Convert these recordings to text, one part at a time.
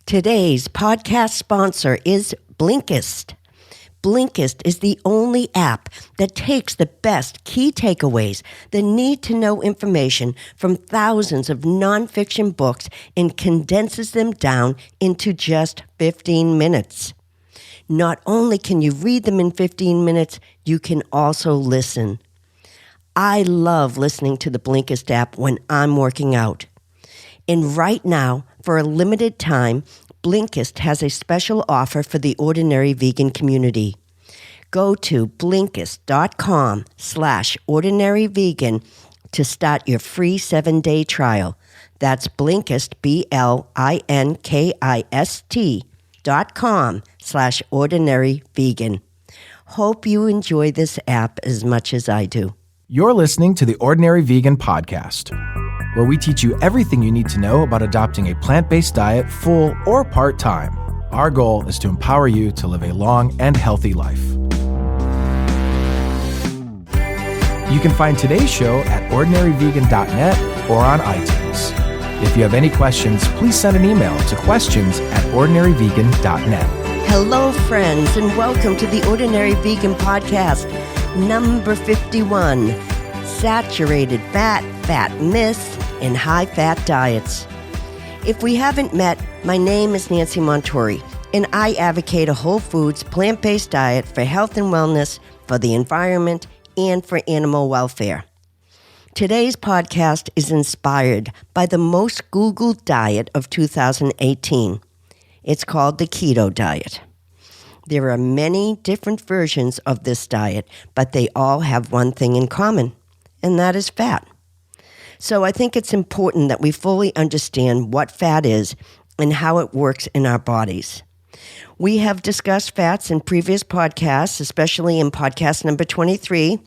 Today's podcast sponsor is Blinkist. Blinkist is the only app that takes the best key takeaways, the need-to-know information from thousands of nonfiction books and condenses them down into just 15 minutes. Not only can you read them in 15 minutes, you can also listen. I love listening to the Blinkist app when I'm working out. And right now, for a limited time, Blinkist has a special offer for the ordinary vegan community. Go to Blinkist.com/ordinaryvegan to start your free 7-day trial. That's Blinkist, Blinkist.com/ordinaryvegan. Hope you enjoy this app as much as I do. You're listening to the Ordinary Vegan Podcast, where we teach you everything you need to know about adopting a plant-based diet full or part-time. Our goal is to empower you to live a long and healthy life. You can find today's show at ordinaryvegan.net or on iTunes. If you have any questions, please send an email to questions@ordinaryvegan.net. Hello, friends, and welcome to the Ordinary Vegan Podcast, number 51, Saturated Fat, Fat Myths, and High-Fat Diets. If we haven't met, my name is Nancy Montori, and I advocate a whole foods, plant-based diet for health and wellness, for the environment, and for animal welfare. Today's podcast is inspired by the most Googled diet of 2018. It's called the keto diet. There are many different versions of this diet, but they all have one thing in common, and that is fat. So I think it's important that we fully understand what fat is and how it works in our bodies. We have discussed fats in previous podcasts, especially in podcast number 23,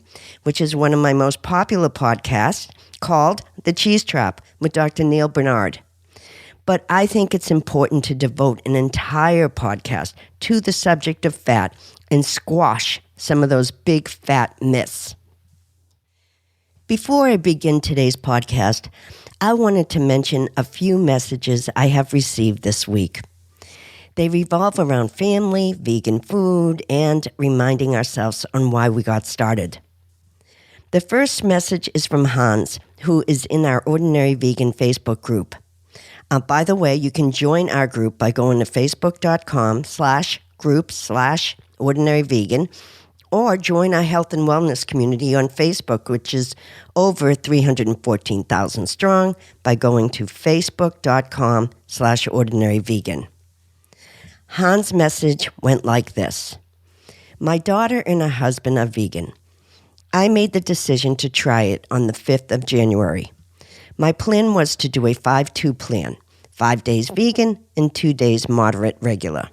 which is one of my most popular podcasts, called The Cheese Trap with Dr. Neil Bernard. But I think it's important to devote an entire podcast to the subject of fat and squash some of those big fat myths. Before I begin today's podcast, I wanted to mention a few messages I have received this week. They revolve around family, vegan food, and reminding ourselves on why we got started. The first message is from Hans, who is in our Ordinary Vegan Facebook group. By the way, you can join our group by going to facebook.com/group/ordinaryvegan or join our health and wellness community on Facebook, which is over 314,000 strong, by going to facebook.com/ordinaryvegan. Hans' message went like this. My daughter and her husband are vegan. I made the decision to try it on the 5th of January. My plan was to do a 5-2 plan, 5 days vegan and 2 days moderate regular.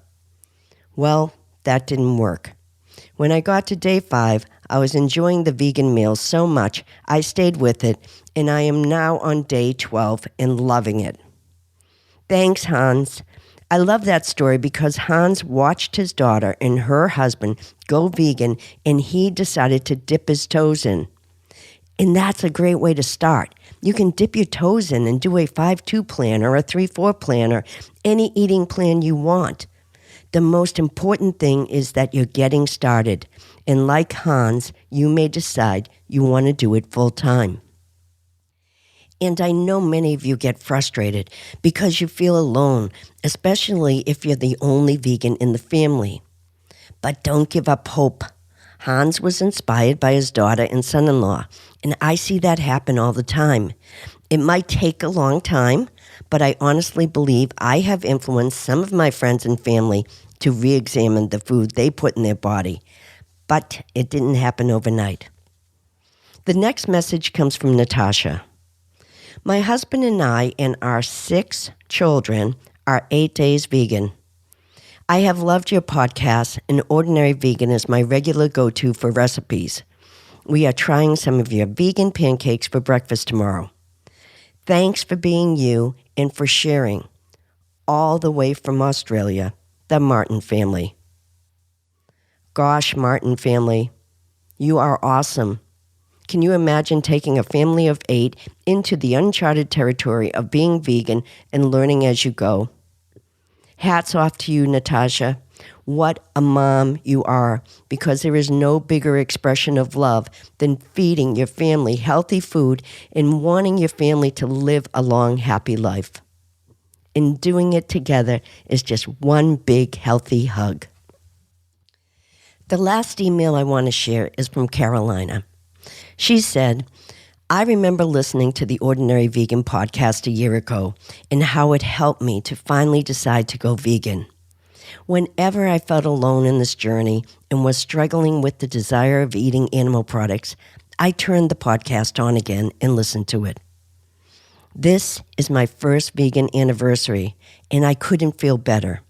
Well, that didn't work. When I got to day 5, I was enjoying the vegan meals so much, I stayed with it, and I am now on day 12 and loving it. Thanks, Hans. I love that story because Hans watched his daughter and her husband go vegan, and he decided to dip his toes in. And that's a great way to start. You can dip your toes in and do a 5-2 plan or a 3-4 plan or any eating plan you want. The most important thing is that you're getting started. And like Hans, you may decide you want to do it full time. And I know many of you get frustrated because you feel alone, especially if you're the only vegan in the family. But don't give up hope. Hans was inspired by his daughter and son-in-law, and I see that happen all the time. It might take a long time, but I honestly believe I have influenced some of my friends and family to re-examine the food they put in their body. But it didn't happen overnight. The next message comes from Natasha. My husband and I and our 6 children are 8 days vegan. I have loved your podcast, and Ordinary Vegan is my regular go-to for recipes. We are trying some of your vegan pancakes for breakfast tomorrow. Thanks for being you and for sharing. All the way from Australia, the Martin family. Gosh, Martin family, you are awesome. Can you imagine taking a family of 8 into the uncharted territory of being vegan and learning as you go? Hats off to you, Natasha. What a mom you are, because there is no bigger expression of love than feeding your family healthy food and wanting your family to live a long, happy life. And doing it together is just one big, healthy hug. The last email I want to share is from Carolina. She said, I remember listening to the Ordinary Vegan podcast a year ago and how it helped me to finally decide to go vegan. Whenever I felt alone in this journey and was struggling with the desire of eating animal products, I turned the podcast on again and listened to it. This is my first vegan anniversary, and I couldn't feel better.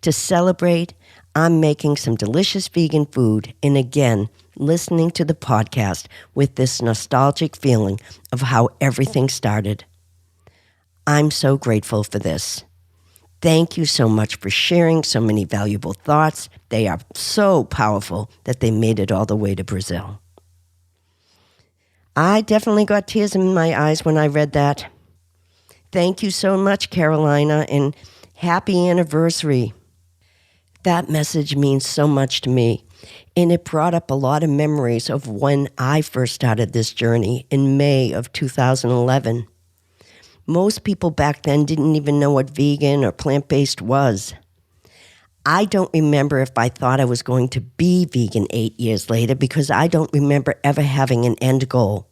To celebrate, I'm making some delicious vegan food and again, listening to the podcast with this nostalgic feeling of how everything started. I'm so grateful for this. Thank you so much for sharing so many valuable thoughts. They are so powerful that they made it all the way to Brazil. I definitely got tears in my eyes when I read that. Thank you so much, Carolina, and happy anniversary. That message means so much to me, and it brought up a lot of memories of when I first started this journey in May of 2011. Most people back then didn't even know what vegan or plant-based was. I don't remember if I thought I was going to be vegan 8 years later because I don't remember ever having an end goal.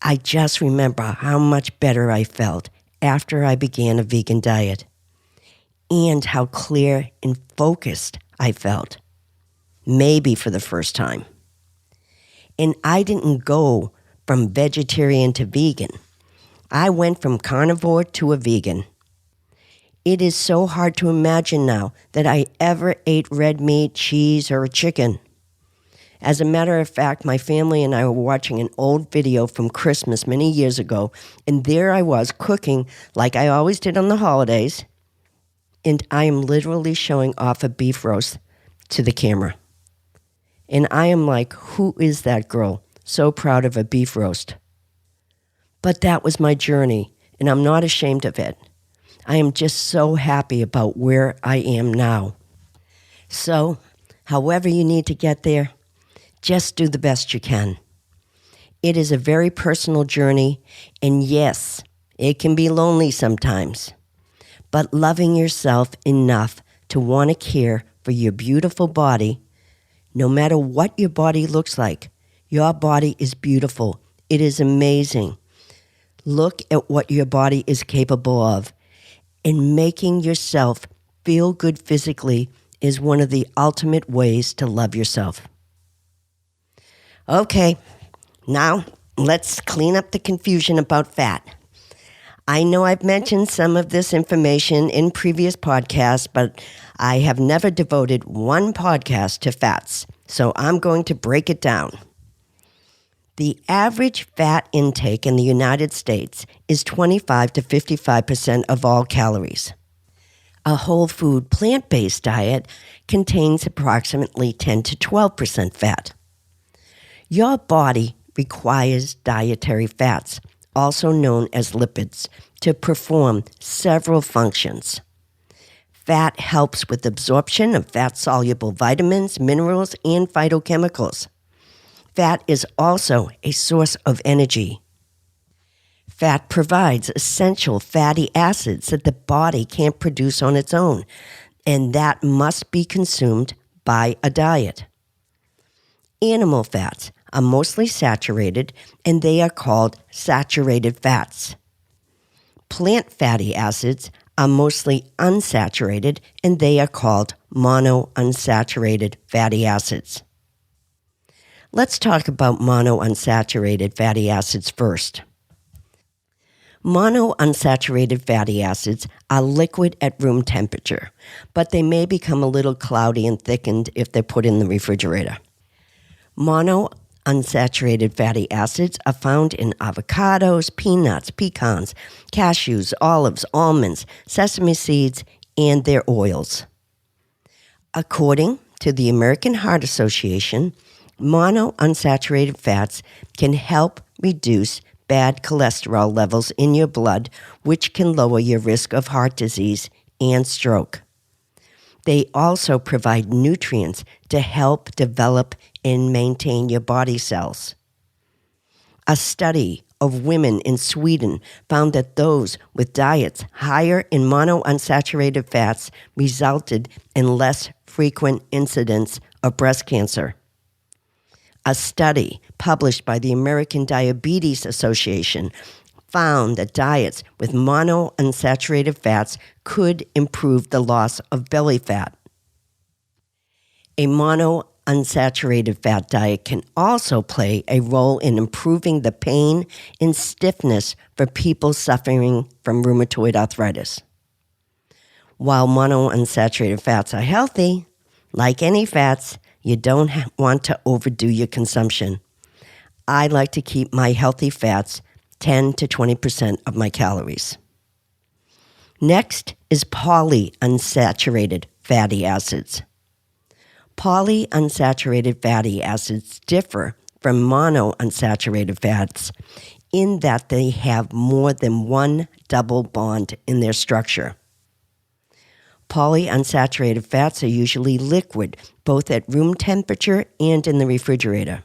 I just remember how much better I felt after I began a vegan diet and how clear and focused I felt, maybe for the first time. And I didn't go from vegetarian to vegan. I went from carnivore to a vegan. It is so hard to imagine now that I ever ate red meat, cheese, or a chicken. As a matter of fact, my family and I were watching an old video from Christmas many years ago, and there I was cooking like I always did on the holidays, and I am literally showing off a beef roast to the camera. And I am like, who is that girl? So proud of a beef roast. But that was my journey, and I'm not ashamed of it. I am just so happy about where I am now. So, however you need to get there, just do the best you can. It is a very personal journey, and yes, it can be lonely sometimes. But loving yourself enough to want to care for your beautiful body, no matter what your body looks like, your body is beautiful. It is amazing. Look at what your body is capable of. And making yourself feel good physically is one of the ultimate ways to love yourself. Okay, now let's clean up the confusion about fat. I know I've mentioned some of this information in previous podcasts, but I have never devoted one podcast to fats, so I'm going to break it down. The average fat intake in the United States is 25 to 55% of all calories. A whole food plant-based diet contains approximately 10 to 12% fat. Your body requires dietary fats, also known as lipids, to perform several functions. Fat helps with absorption of fat-soluble vitamins, minerals, and phytochemicals. Fat is also a source of energy. Fat provides essential fatty acids that the body can't produce on its own, and that must be consumed by a diet. Animal fats are mostly saturated, and they are called saturated fats. Plant fatty acids are mostly unsaturated, and they are called monounsaturated fatty acids. Let's talk about monounsaturated fatty acids first. Monounsaturated fatty acids are liquid at room temperature, but they may become a little cloudy and thickened if they're put in the refrigerator. Monounsaturated fatty acids are found in avocados, peanuts, pecans, cashews, olives, almonds, sesame seeds, and their oils. According to the American Heart Association, monounsaturated fats can help reduce bad cholesterol levels in your blood, which can lower your risk of heart disease and stroke. They also provide nutrients to help develop and maintain your body cells. A study of women in Sweden found that those with diets higher in monounsaturated fats resulted in less frequent incidence of breast cancer. A study published by the American Diabetes Association found that diets with monounsaturated fats could improve the loss of belly fat. A monounsaturated fat diet can also play a role in improving the pain and stiffness for people suffering from rheumatoid arthritis. While monounsaturated fats are healthy, like any fats, you don't want to overdo your consumption. I like to keep my healthy fats 10 to 20% of my calories. Next is polyunsaturated fatty acids. Polyunsaturated fatty acids differ from monounsaturated fats in that they have more than one double bond in their structure. Polyunsaturated fats are usually liquid, both at room temperature and in the refrigerator.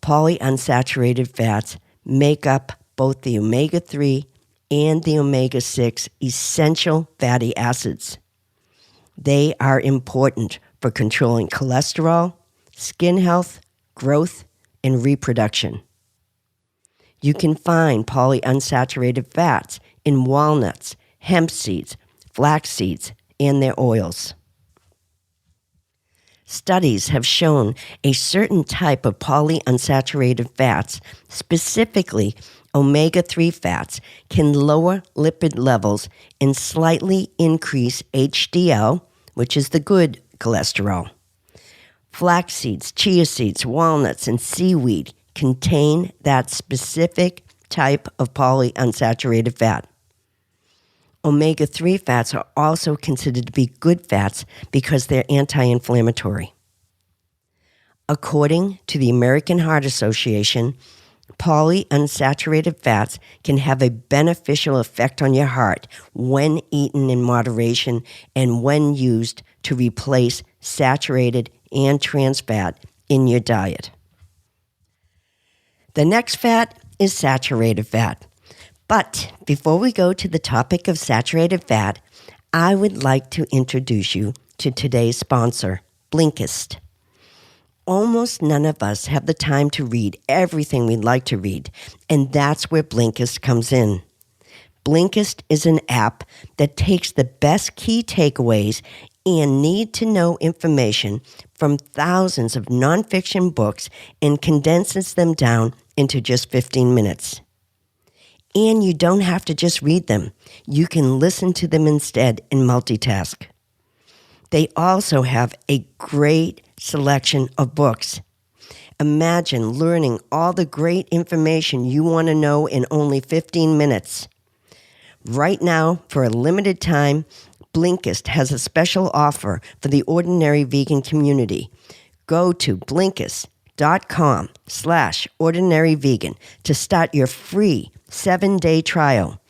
Polyunsaturated fats make up both the omega-3 and the omega-6 essential fatty acids. They are important for controlling cholesterol, skin health, growth, and reproduction. You can find polyunsaturated fats in walnuts, hemp seeds, flax seeds, and their oils. Studies have shown a certain type of polyunsaturated fats, specifically omega-3 fats, can lower lipid levels and slightly increase HDL, which is the good cholesterol. Flax seeds, chia seeds, walnuts, and seaweed contain that specific type of polyunsaturated fat. Omega-3 fats are also considered to be good fats because they're anti-inflammatory. According to the American Heart Association, polyunsaturated fats can have a beneficial effect on your heart when eaten in moderation and when used to replace saturated and trans fat in your diet. The next fat is saturated fat. But before we go to the topic of saturated fat, I would like to introduce you to today's sponsor, Blinkist. Almost none of us have the time to read everything we'd like to read, and that's where Blinkist comes in. Blinkist is an app that takes the best key takeaways and need-to-know information from thousands of nonfiction books and condenses them down into just 15 minutes. And you don't have to just read them. You can listen to them instead and multitask. They also have a great selection of books. Imagine learning all the great information you want to know in only 15 minutes. Right now, for a limited time, Blinkist has a special offer for the ordinary vegan community. Go to Blinkist.com/ordinaryvegan to start your free 7-day trial.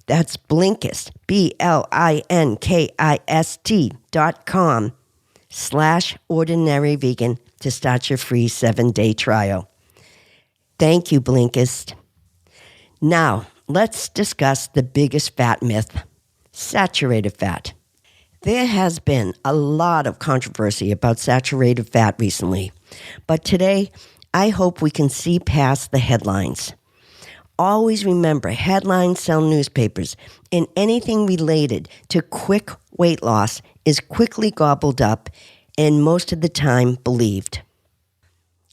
That's Blinkist, BLINKIST.com/ordinaryvegan to start your free 7-day trial. Thank you, Blinkist. Now, let's discuss the biggest fat myth, saturated fat. There has been a lot of controversy about saturated fat recently, but today I hope we can see past the headlines. Always remember, headlines sell newspapers, and anything related to quick weight loss is quickly gobbled up and most of the time believed.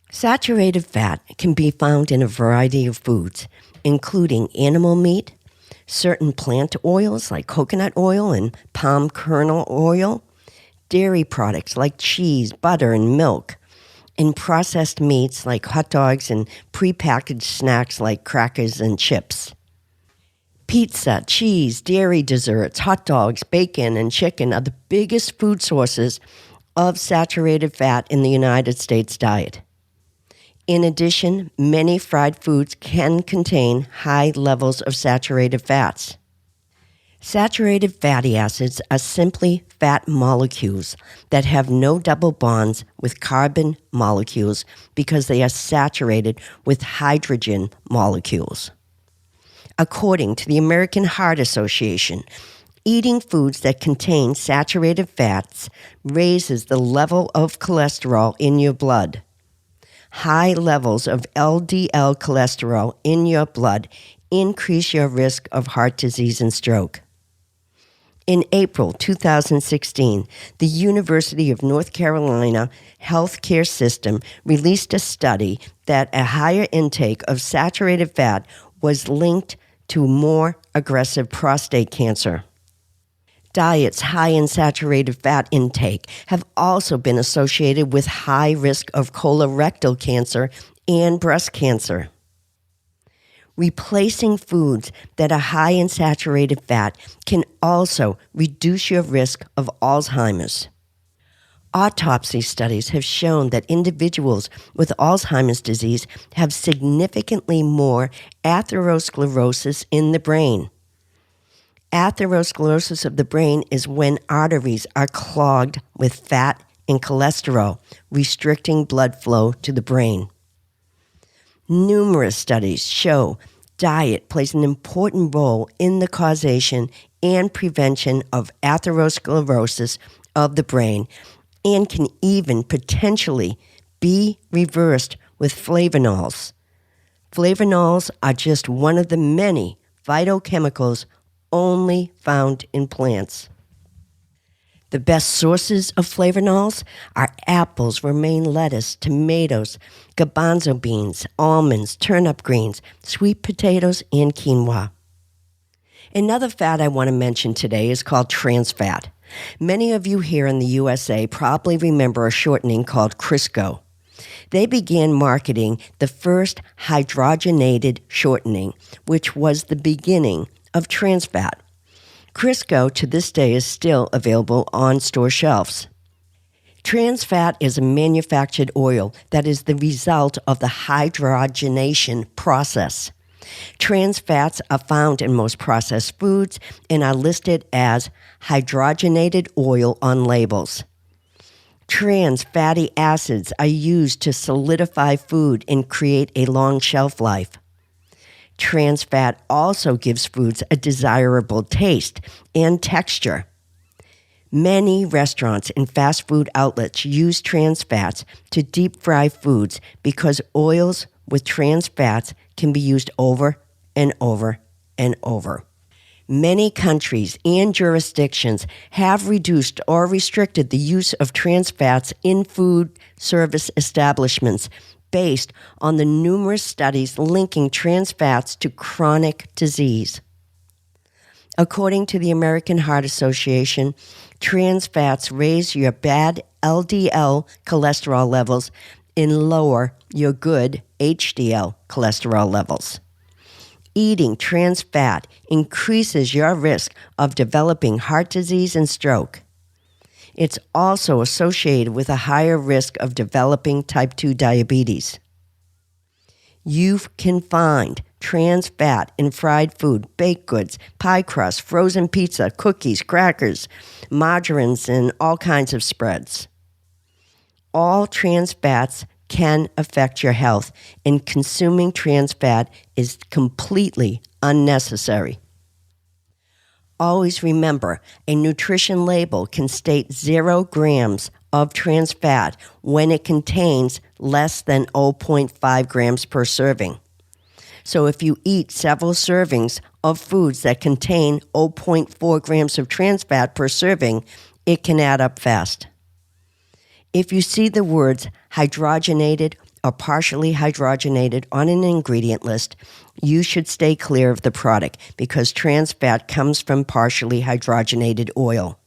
Saturated fat can be found in a variety of foods, including animal meat, certain plant oils like coconut oil and palm kernel oil, dairy products like cheese, butter, and milk, and processed meats like hot dogs and prepackaged snacks like crackers and chips. Pizza, cheese, dairy desserts, hot dogs, bacon, and chicken are the biggest food sources of saturated fat in the United States diet. In addition, many fried foods can contain high levels of saturated fats. Saturated fatty acids are simply fat molecules that have no double bonds with carbon molecules because they are saturated with hydrogen molecules. According to the American Heart Association, eating foods that contain saturated fats raises the level of cholesterol in your blood. High levels of LDL cholesterol in your blood increase your risk of heart disease and stroke. In April 2016, the University of North Carolina healthcare system released a study that a higher intake of saturated fat was linked to more aggressive prostate cancer. Diets high in saturated fat intake have also been associated with high risk of colorectal cancer and breast cancer. Replacing foods that are high in saturated fat can also reduce your risk of Alzheimer's. Autopsy studies have shown that individuals with Alzheimer's disease have significantly more atherosclerosis in the brain. Atherosclerosis of the brain is when arteries are clogged with fat and cholesterol, restricting blood flow to the brain. Numerous studies show diet plays an important role in the causation and prevention of atherosclerosis of the brain and can even potentially be reversed with flavonols. Flavonols are just one of the many phytochemicals only found in plants. The best sources of flavonols are apples, romaine lettuce, tomatoes, garbanzo beans, almonds, turnip greens, sweet potatoes, and quinoa. Another fat I want to mention today is called trans fat. Many of you here in the USA probably remember a shortening called Crisco. They began marketing the first hydrogenated shortening, which was the beginning of trans fat. Crisco to this day is still available on store shelves. Trans fat is a manufactured oil that is the result of the hydrogenation process. Trans fats are found in most processed foods and are listed as hydrogenated oil on labels. Trans fatty acids are used to solidify food and create a long shelf life. Trans fat also gives foods a desirable taste and texture. Many restaurants and fast food outlets use trans fats to deep fry foods because oils with trans fats can be used over and over and over. Many countries and jurisdictions have reduced or restricted the use of trans fats in food service establishments based on the numerous studies linking trans fats to chronic disease. According to the American Heart Association, trans fats raise your bad LDL cholesterol levels and lower your good HDL cholesterol levels. Eating trans fat increases your risk of developing heart disease and stroke. It's also associated with a higher risk of developing type 2 diabetes. You can find trans fat in fried food, baked goods, pie crust, frozen pizza, cookies, crackers, margarines, and all kinds of spreads. All trans fats can affect your health, and consuming trans fat is completely unnecessary. Always remember, a nutrition label can state 0 grams of trans fat when it contains less than 0.5 grams per serving. So if you eat several servings of foods that contain 0.4 grams of trans fat per serving, it can add up fast. If you see the words hydrogenated or partially hydrogenated on an ingredient list, you should stay clear of the product because trans fat comes from partially hydrogenated oil.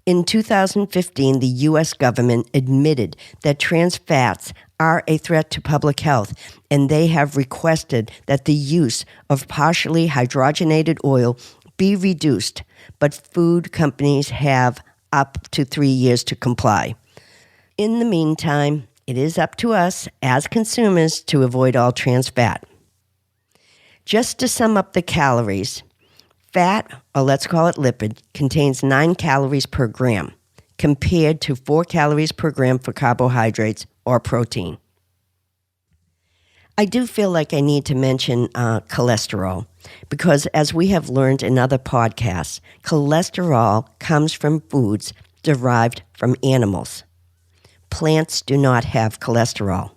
In 2015, the U.S. government admitted that trans fats are a threat to public health, and they have requested that the use of partially hydrogenated oil be reduced, but food companies have up to 3 years to comply. In the meantime, it is up to us as consumers to avoid all trans fat. Just to sum up the calories, Fat, or let's call it lipid, contains 9 calories per gram, compared to 4 calories per gram for carbohydrates or protein. I do feel like I need to mention cholesterol, because as we have learned in other podcasts, cholesterol comes from foods derived from animals. Plants do not have cholesterol.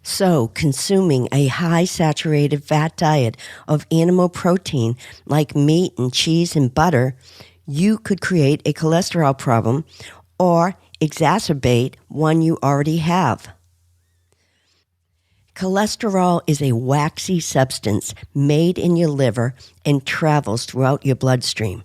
So, consuming a high saturated fat diet of animal protein like meat and cheese and butter, you could create a cholesterol problem or exacerbate one you already have. Cholesterol is a waxy substance made in your liver and travels throughout your bloodstream.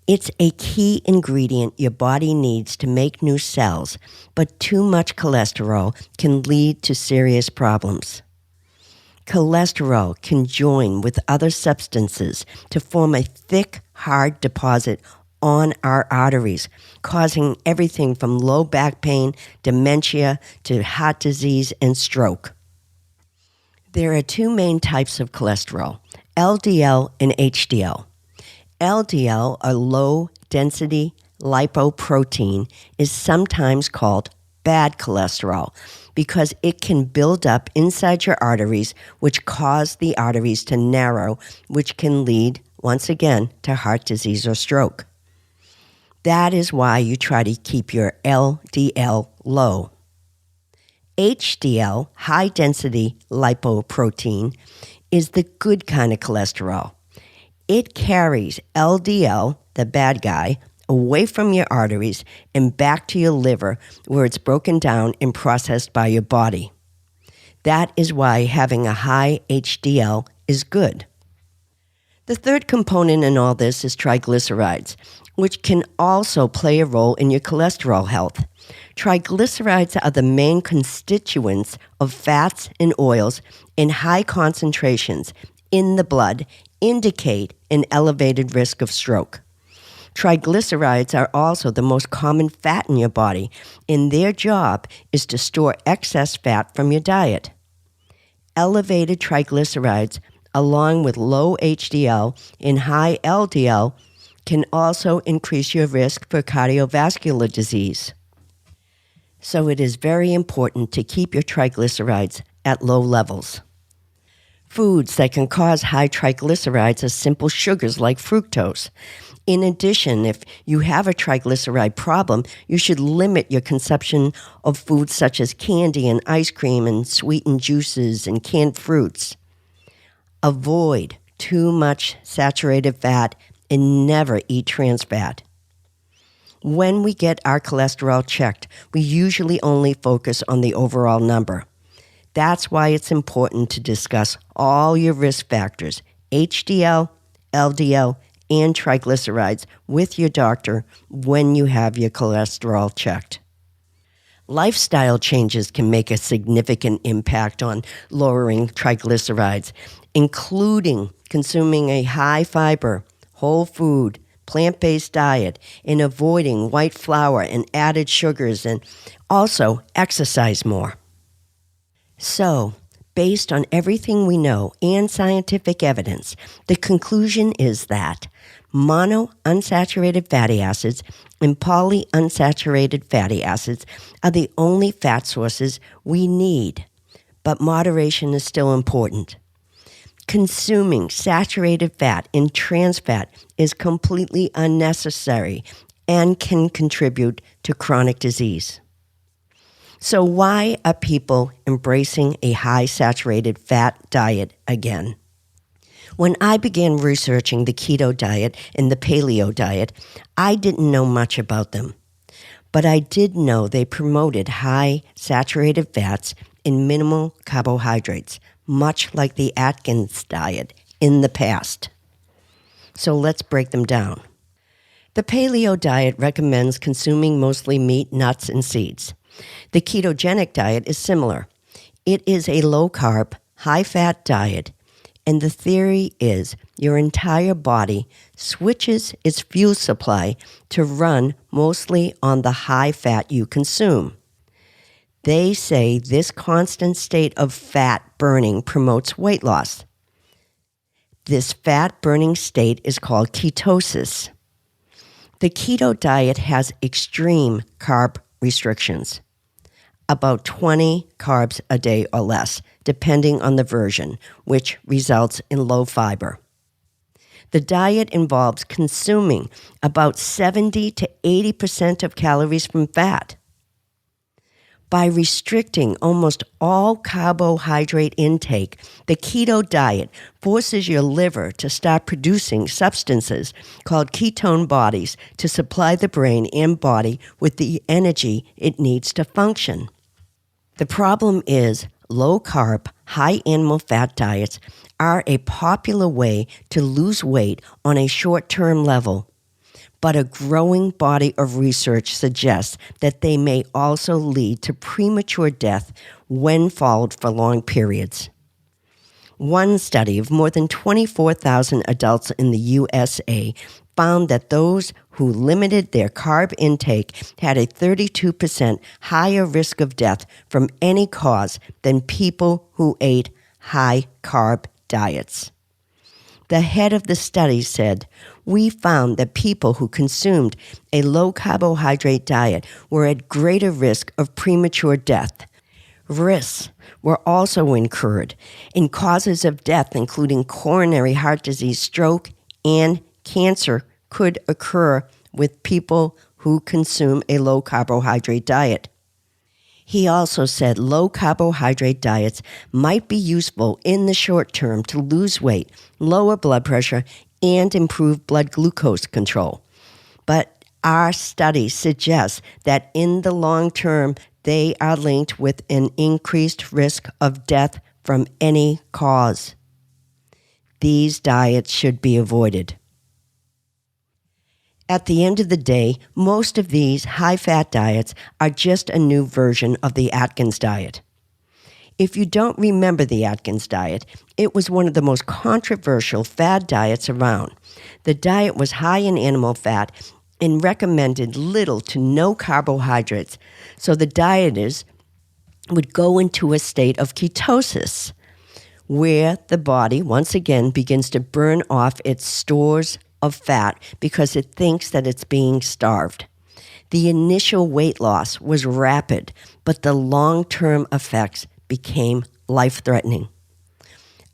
It's a key ingredient your body needs to make new cells, but too much cholesterol can lead to serious problems. Cholesterol can join with other substances to form a thick, hard deposit on our arteries, causing everything from low back pain, dementia, to heart disease and stroke. There are 2 main types of cholesterol, LDL and HDL. LDL, or low-density lipoprotein, is sometimes called bad cholesterol because it can build up inside your arteries, which cause the arteries to narrow, which can lead, once again, to heart disease or stroke. That is why you try to keep your LDL low. HDL, high-density lipoprotein, is the good kind of cholesterol. It carries LDL, the bad guy, away from your arteries and back to your liver where it's broken down and processed by your body. That is why having a high HDL is good. The third component in all this is triglycerides, which can also play a role in your cholesterol health. Triglycerides are the main constituents of fats and oils in high concentrations in the blood indicate an elevated risk of stroke. Triglycerides are also the most common fat in your body, and their job is to store excess fat from your diet. Elevated triglycerides, along with low HDL and high LDL, can also increase your risk for cardiovascular disease. So it is very important to keep your triglycerides at low levels. Foods that can cause high triglycerides are simple sugars like fructose. In addition, if you have a triglyceride problem, you should limit your consumption of foods such as candy and ice cream and sweetened juices and canned fruits. Avoid too much saturated fat and never eat trans fat. When we get our cholesterol checked, we usually only focus on the overall number. That's why it's important to discuss all your risk factors, HDL, LDL, and triglycerides, with your doctor when you have your cholesterol checked. Lifestyle changes can make a significant impact on lowering triglycerides, including consuming a high-fiber, whole food, plant-based diet, and avoiding white flour and added sugars, and also exercise more. So, based on everything we know and scientific evidence, the conclusion is that monounsaturated fatty acids and polyunsaturated fatty acids are the only fat sources we need, but moderation is still important. Consuming saturated fat and trans fat is completely unnecessary and can contribute to chronic disease. So why are people embracing a high saturated fat diet again? When I began researching the keto diet and the paleo diet, I didn't know much about them. But I did know they promoted high saturated fats and minimal carbohydrates, much like the Atkins diet in the past. So let's break them down. The paleo diet recommends consuming mostly meat, nuts, and seeds. The ketogenic diet is similar. It is a low-carb, high-fat diet, and the theory is your entire body switches its fuel supply to run mostly on the high fat you consume. They say this constant state of fat burning promotes weight loss. This fat-burning state is called ketosis. The keto diet has extreme carb restrictions, about 20 carbs a day or less, depending on the version, which results in low fiber. The diet involves consuming about 70 to 80% of calories from fat. By restricting almost all carbohydrate intake, the keto diet forces your liver to start producing substances called ketone bodies to supply the brain and body with the energy it needs to function. The problem is low-carb, high-animal fat diets are a popular way to lose weight on a short-term level, but a growing body of research suggests that they may also lead to premature death when followed for long periods. One study of more than 24,000 adults in the USA found that those who limited their carb intake had a 32% higher risk of death from any cause than people who ate high-carb diets. The head of the study said, "We found that people who consumed a low-carbohydrate diet were at greater risk of premature death. Risks were also incurred in causes of death, including coronary heart disease, stroke, and cancer could occur with people who consume a low-carbohydrate diet." He also said low-carbohydrate diets might be useful in the short term to lose weight, lower blood pressure, and improve blood glucose control. But our study suggests that in the long term, they are linked with an increased risk of death from any cause. These diets should be avoided. At the end of the day, most of these high-fat diets are just a new version of the Atkins diet. If you don't remember the Atkins diet, it was one of the most controversial fad diets around. The diet was high in animal fat and recommended little to no carbohydrates, so the dieters would go into a state of ketosis, where the body once again begins to burn off its stores of fat because it thinks that it's being starved. The initial weight loss was rapid, but the long-term effects became life-threatening.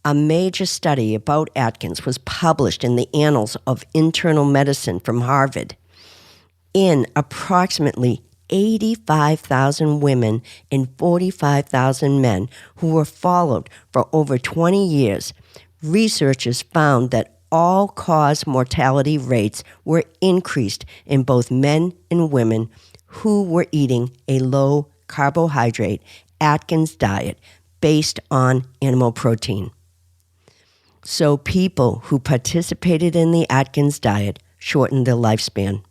A major study about Atkins was published in the Annals of Internal Medicine from Harvard. In approximately 85,000 women and 45,000 men who were followed for over 20 years, researchers found that all-cause mortality rates were increased in both men and women who were eating a low-carbohydrate Atkins diet based on animal protein. So people who participated in the Atkins diet shortened their lifespan.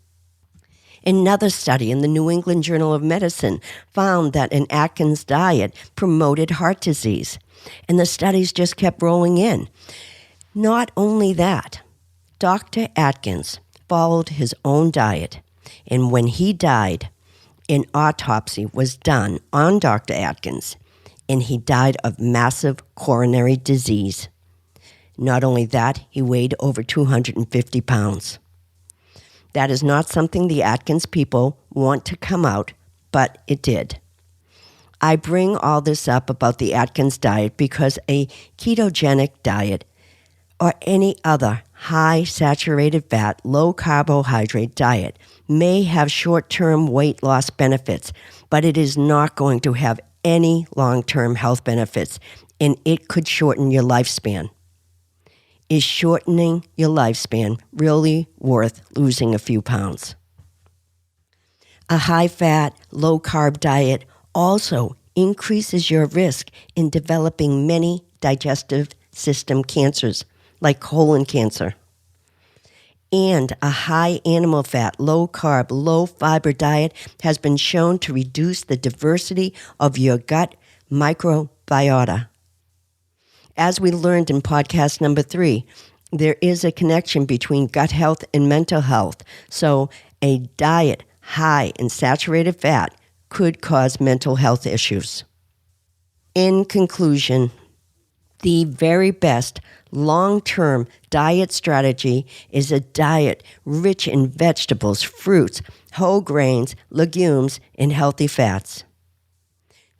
Another study in the New England Journal of Medicine found that an Atkins diet promoted heart disease, and the studies just kept rolling in. Not only that, Dr. Atkins followed his own diet, and when he died, an autopsy was done on Dr. Atkins, and he died of massive coronary disease. Not only that, he weighed over 250 pounds. That is not something the Atkins people want to come out, but it did. I bring all this up about the Atkins diet because a ketogenic diet or any other high saturated fat, low carbohydrate diet may have short-term weight loss benefits, but it is not going to have any long-term health benefits, and it could shorten your lifespan. Is shortening your lifespan really worth losing a few pounds? A high-fat, low-carb diet also increases your risk in developing many digestive system cancers, like colon cancer. And a high animal fat, low carb, low fiber diet has been shown to reduce the diversity of your gut microbiota. As we learned in podcast number 3, there is a connection between gut health and mental health. So a diet high in saturated fat could cause mental health issues. In conclusion, The very best long-term diet strategy is a diet rich in vegetables, fruits, whole grains, legumes, and healthy fats.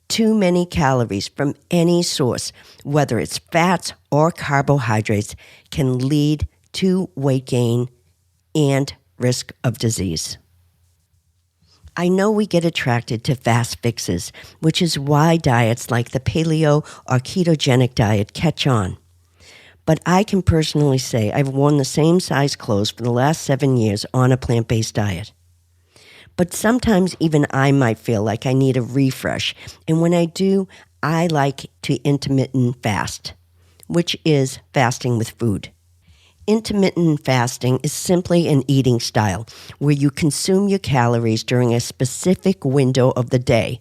Too many calories from any source, whether it's fats or carbohydrates, can lead to weight gain and risk of disease. I know we get attracted to fast fixes, which is why diets like the paleo or ketogenic diet catch on. But I can personally say I've worn the same size clothes for the last 7 years on a plant-based diet. But sometimes even I might feel like I need a refresh, and when I do, I like to intermittent fast, which is fasting with food. Intermittent fasting is simply an eating style where you consume your calories during a specific window of the day.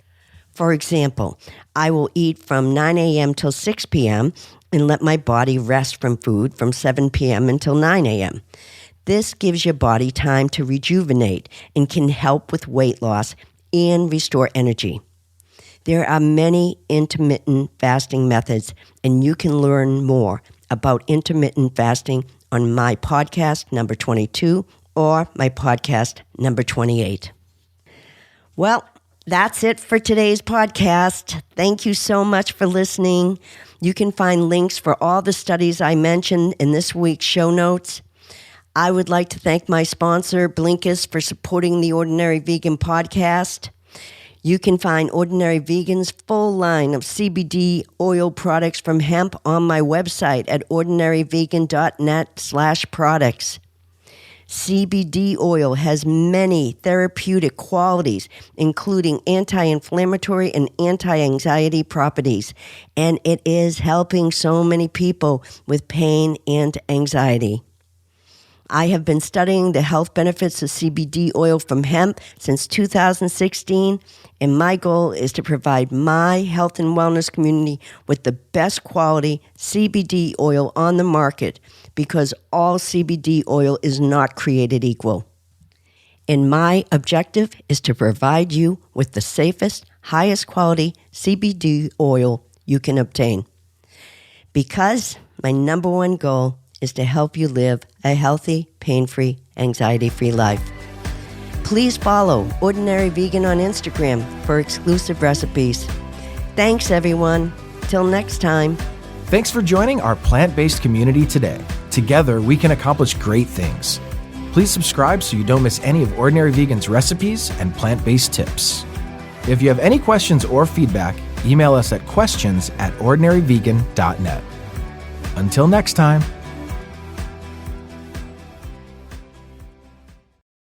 For example, I will eat from 9 a.m. till 6 p.m. and let my body rest from food from 7 p.m. until 9 a.m. This gives your body time to rejuvenate and can help with weight loss and restore energy. There are many intermittent fasting methods, and you can learn more about intermittent fasting on my podcast number 22 or my podcast number 28. Well, that's it for today's podcast. Thank you so much for listening. You can find links for all the studies I mentioned in this week's show notes. I would like to thank my sponsor, Blinkist, for supporting the Ordinary Vegan podcast. You can find Ordinary Vegan's full line of CBD oil products from hemp on my website at ordinaryvegan.net/products. CBD oil has many therapeutic qualities, including anti-inflammatory and anti-anxiety properties, and it is helping so many people with pain and anxiety. I have been studying the health benefits of CBD oil from hemp since 2016, and my goal is to provide my health and wellness community with the best quality CBD oil on the market, because all CBD oil is not created equal. And my objective is to provide you with the safest, highest quality CBD oil you can obtain. Because my number one goal is to help you live a healthy, pain-free, anxiety-free life. Please follow Ordinary Vegan on Instagram for exclusive recipes. Thanks, everyone. Till next time. Thanks for joining our plant-based community today. Together, we can accomplish great things. Please subscribe so you don't miss any of Ordinary Vegan's recipes and plant-based tips. If you have any questions or feedback, email us at questions@ordinaryvegan.net. Until next time.